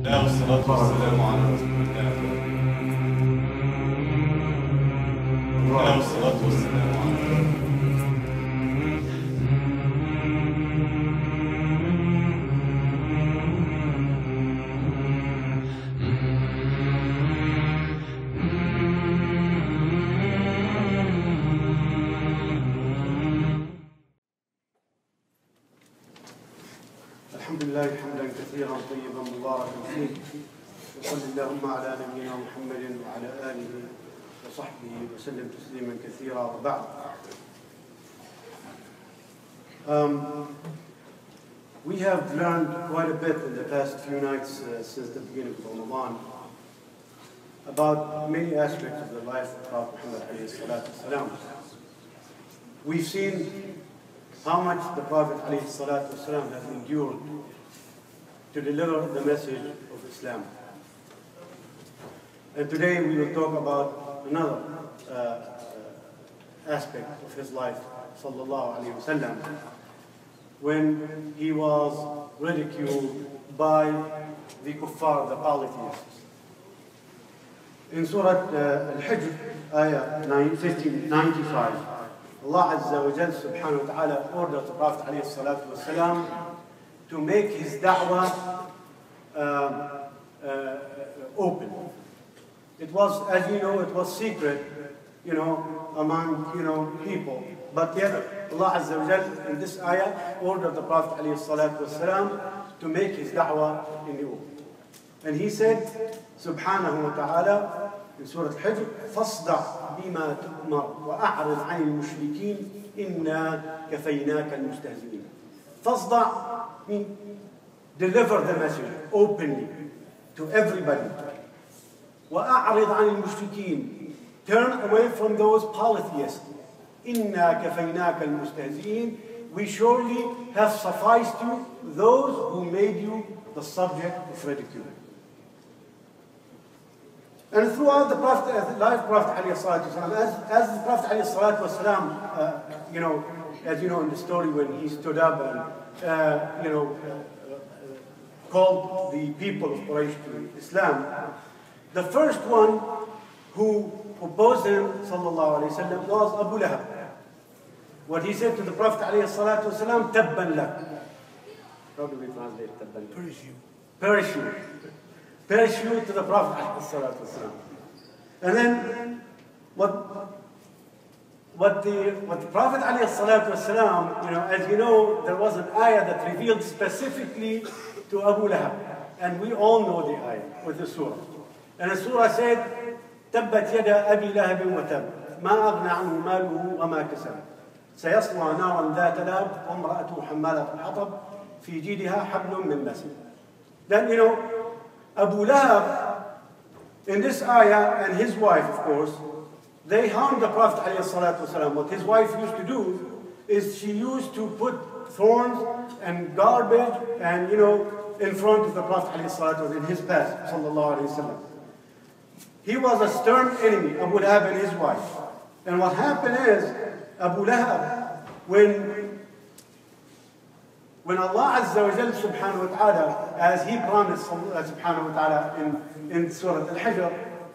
الله والصلاة والسلام على رسول الله. الله والصلاة والسلام على رسول الله. الحمد لله حمدا كثيرا طيبا مباركا فيه، وصل اللهم على نبينا محمد وعلى آله وصحبه وسلم تسليما كثيرا، وبعد. We have learned quite a bit in the past few nights since the beginning of Ramadan about many aspects of the life of Prophet Muhammad alayhi salatu wasalam. We've seen how much the Prophet alayhi salatu wasalam has endured to deliver the message of Islam. And today we will talk about another aspect of his life, sallallahu alayhi wasallam, when he was ridiculed by the kuffar, the polytheists. In Surah Al-Hijr, ayah 95, Allah Azza wa Jal subhanahu wa ta'ala ordered the Prophet alayhi salatu wasalam to make his da'wah open. It was, as you know, it was secret, among, people. But yet, Allah Azza wa Jal in this ayah ordered the Prophet alayhi salatu wasalam to make his da'wah in the open. And he said, subhanahu wa ta'ala, in Surah Al-Hijr, فَاصْدَعْ بِمَا تُؤْمَرْ وَأَعْرِضْ عَنِ الْمُشْرِكِينَ إِنَّا كَفَيْنَاكَ الْمُسْتَهْزِئِينَ. فَاصْدَعْ means deliver the message openly to everybody. وَأَعْرِضْ عَنِ الْمُشْرِكِينَ, turn away from those polytheists. إِنَّا كَفَيْنَاكَ الْمُسْتَهْزِئِينَ, we surely have sufficed you, those who made you the subject of ridicule. And throughout the Prophet, life of Prophet alayhi salatu wasalam, as the Prophet alayhi salatu wasalam, as you know in the story when he stood up and, called the people of Quraysh to Islam, the first one who opposed him, sallallahu alayhi wa sallam, was Abu Lahab. What he said to the Prophet alayhi salatu wasalam, tabban lak. How do we translate tabban lak? Parachute. Parachute to the Prophet alayhi salatu wasalam. And then what the Prophet alayhi salatu wasalam, as you know, there was an ayah that revealed specifically to Abu Lahab. And we all know the ayah with the surah. And the surah said, تبت يدا أبي لهب وتب ما أغنى عنه ماله وما كسب سيصلى نارا ذات لهب وامرأته حمالة الحطب في جيدها حبل من مسد. Then, Abu Lahab, in this ayah, and his wife, of course, they harmed the Prophet ﷺ. What his wife used to do is she used to put thorns and garbage and, in front of the Prophet ﷺ in his path, sallallahu alayhi wa sallam. He was a stern enemy, Abu Lahab and his wife. And what happened is, Abu Lahab, when Allah Azza wa Jal subhanahu wa ta'ala, as he promised subhanahu wa ta'ala in Surah Al-Hijr,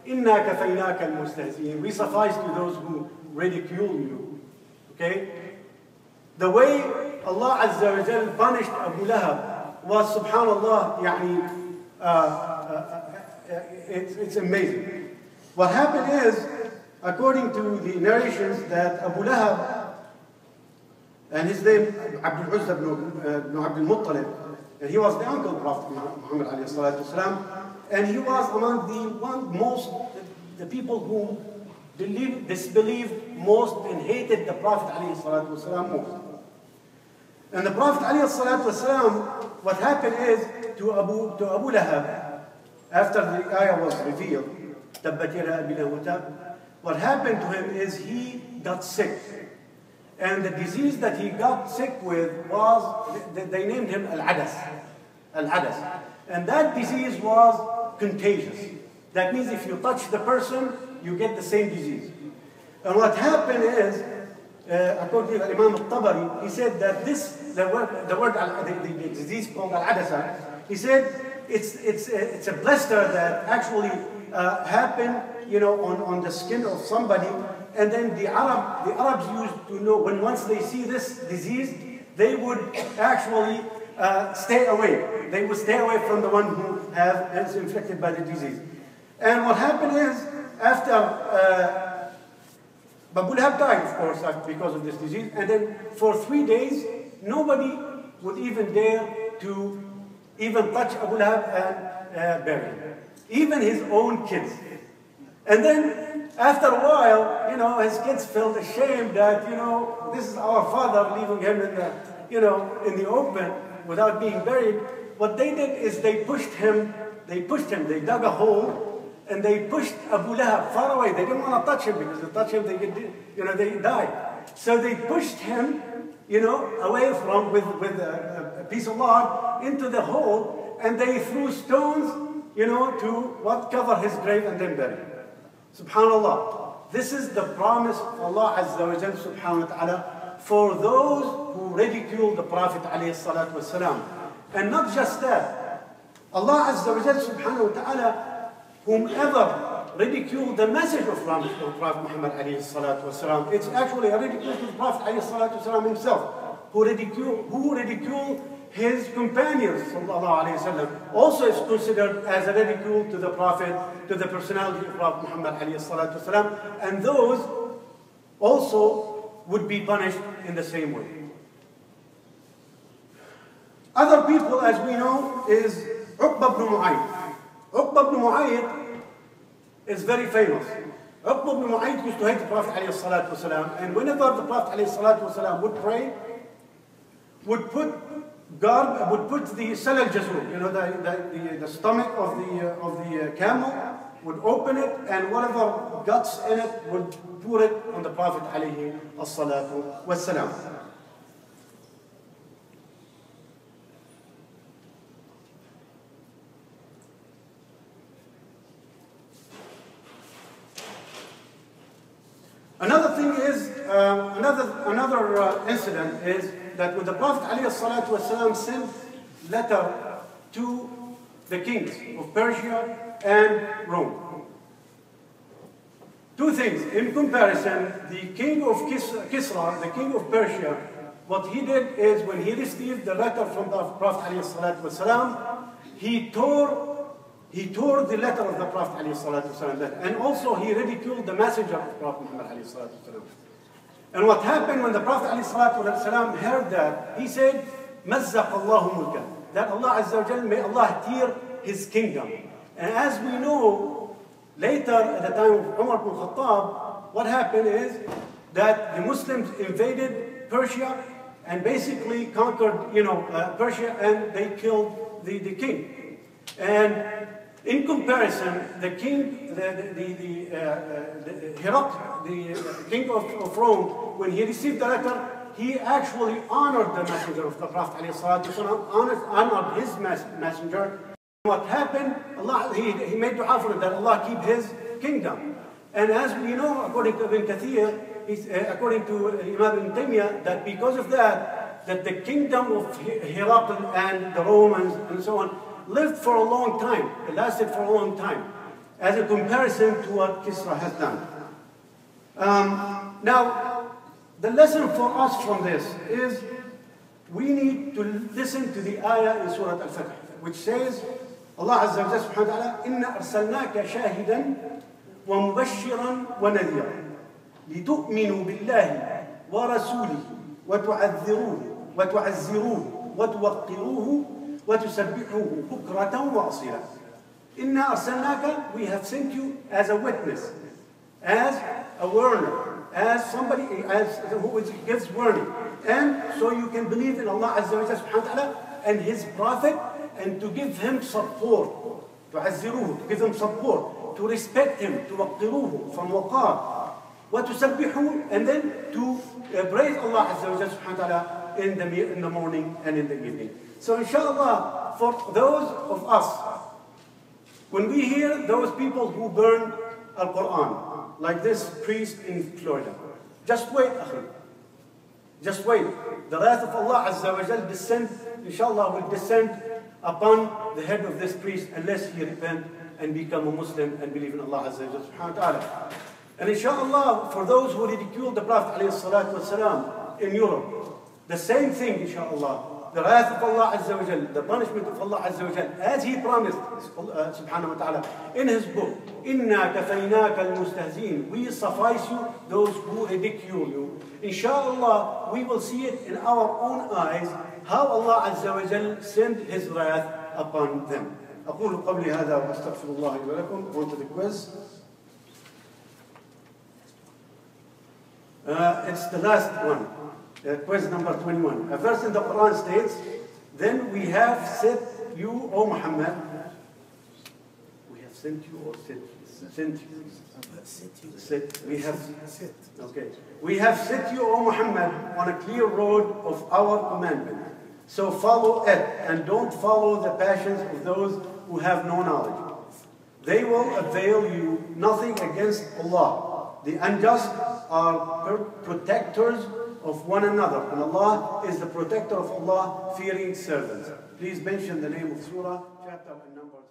إِنَّا كَفَيْنَاكَ الْمُسْتَهْزِئِينَ, we suffice to those who ridicule you. Okay? The way Allah Azza wa Jal punished Abu Lahab was, subhanallah, it's amazing. What happened is, according to the narrations, that Abu Lahab, and his name Abdul Uzza ibn Abdul Muttalib, and he was the uncle of Prophet Muhammad alayhi salatu wasalam, and he was among the people who disbelieved most and hated the Prophet alayhi salatu wasalam most. And the Prophet alayhi salatu wasalam, what happened is to Abu Lahab, after the ayah was revealed, تَبَّتْ يَدَا أَبِي لَهَبٍ وَتَبَّ, what happened to him is he got sick. And the disease that he got sick with was, they named him Al-Adas. Al-Adas. And that disease was contagious. That means if you touch the person, you get the same disease. And what happened is, according to Imam al-Tabari, he said that the disease called Al-Adasa, he said it's a blister that actually happened, you know, on the skin of somebody. And then the Arabs used to know when once they see this disease, they would actually stay away. They would stay away from the one who is infected by the disease. And what happened is, after Abu Lahab died, of course, because of this disease, and then for 3 days, nobody would even dare to even touch Abu Lahab and bury him, even his own kids. And then, after a while, you know, his kids felt ashamed that, you know, this is our father, leaving him in the, you know, in the open without being buried. What they did is they pushed him, they dug a hole, and they pushed Abu Lahab far away. They didn't want to touch him, because if they touch him, they could, you know, they died. So they pushed him, you know, away from, with a piece of log into the hole, and they threw stones, you know, to cover his grave and then bury him. Subhanallah. This is the promise of Allah Azza wa Jalla subhanahu wa ta'ala for those who ridicule the Prophet alayhi salatu wasalam. And not just that, Allah Azza wa Jalla subhanahu wa ta'ala, whomever ridiculed the message of Prophet Muhammad alayhi salatu wasalam, it's actually a ridicule to the Prophet alayhi salatu wasalam himself, who ridiculed his companions, sallallahu alayhi wasallam, also is considered as a ridicule to the Prophet, to the personality of Prophet Muhammad alayhi salatu wasalam, and those also would be punished in the same way. Other people, as we know, is Uqba ibn Mu'ayyid. Uqba ibn Mu'ayyid is very famous. Uqba ibn Mu'ayyid used to hate the Prophet alayhi salatu wasalam, and whenever the Prophet alayhi salatu wasalam would pray, would put the Sal al-Jazur, you know, the stomach of the camel, would open it, and whatever guts in it would pour it on the Prophet alayhi salatu wassalam. Another thing is, another incident is that when the Prophet ﷺ sent letter to the kings of Persia and Rome. Two things. In comparison, the king of Kisra, the king of Persia, what he did is when he received the letter from the Prophet ﷺ, he tore the letter of the Prophet ﷺ, and also he ridiculed the messenger of Prophet Muhammad ﷺ. And what happened when the Prophet ﷺ heard that, he said, مَزَّقَ اللَّهُ مُلْكَهُ, that Allah Azza wa Jal, may Allah tear his kingdom. And as we know, later at the time of Umar ibn Khattab, what happened is that the Muslims invaded Persia and basically conquered, Persia, and they killed the king. And in comparison, the king, Herakl, the king of Rome, when he received the letter, he actually honored the messenger of the Prophet ﷺ, honored his messenger. What happened, Allah, he made dua for it, that Allah keep his kingdom. And as we know, according to Ibn Kathir, according to Imam Ibn Taymiyyah, that because of that the kingdom of Herakl and the Romans and so on lived for a long time. It lasted for a long time, as a comparison to what Kisra has done. Now, the lesson for us from this is we need to listen to the ayah in Surah Al-Fatih, which says, Allah Azza wa Jalla subhanahu wa ta'ala, إِنَّا أَرْسَلْنَاكَ شَاهِدًا وَمُبَشِّرًا وَنَذِيرًا لِتُؤْمِنُوا بِاللَّهِ وَرَسُولِهِ وَتُعَذِّرُوهُ وَتُوَقِّرُوهُ وَتُسَبِّحُوهُ بُكْرَةً وَأَصِيلًا. إِنَّا أَرْسَلْنَاكَ, we have sent you as a witness, as a warner, as somebody who gives warning. And so you can believe in Allah Azza wa Jalla subhanahu wa ta'ala and His Prophet, and to give him support, تعزروه, to give him support, to respect him, توقروه, from waqar, وتسبحوه, and then to praise Allah Azza wa Jalla subhanahu wa ta'ala in the morning and in the evening. So inshallah, for those of us, when we hear those people who burn Al-Quran, like this priest in Florida, just wait, akhi. Just wait. The wrath of Allah Azza wa Jal descend, inshallah, will descend upon the head of this priest unless he repent and become a Muslim and believe in Allah Azza wa Ta'ala. And inshallah, for those who ridicule the Prophet ﷺ in Europe, the same thing inshallah. The wrath of Allah Azza wa Jal, the punishment of Allah Azza wa Jal, as He promised subhanahu wa ta'ala in His book, Inna kafaynaka al-mustahzeen, we suffice you, those who ridicule you. Inshallah, we will see it in our own eyes, how Allah Azza wa Jal sent His wrath upon them. أقول قولي هذا وأستغفر الله لي ولكم. On to the quiz. It's the last one. Quiz number 21. A verse in the Quran states, then we have sent you, O Muhammad. We have sent you or sent you? Sent you. Sent. We have. Okay. We have sent you, O Muhammad, on a clear road of our commandment. So follow it and don't follow the passions of those who have no knowledge. They will avail you nothing against Allah. The unjust are protectors of one another, and Allah is the protector of Allah fearing servants. Please mention the name of surah, chapter, and numbers.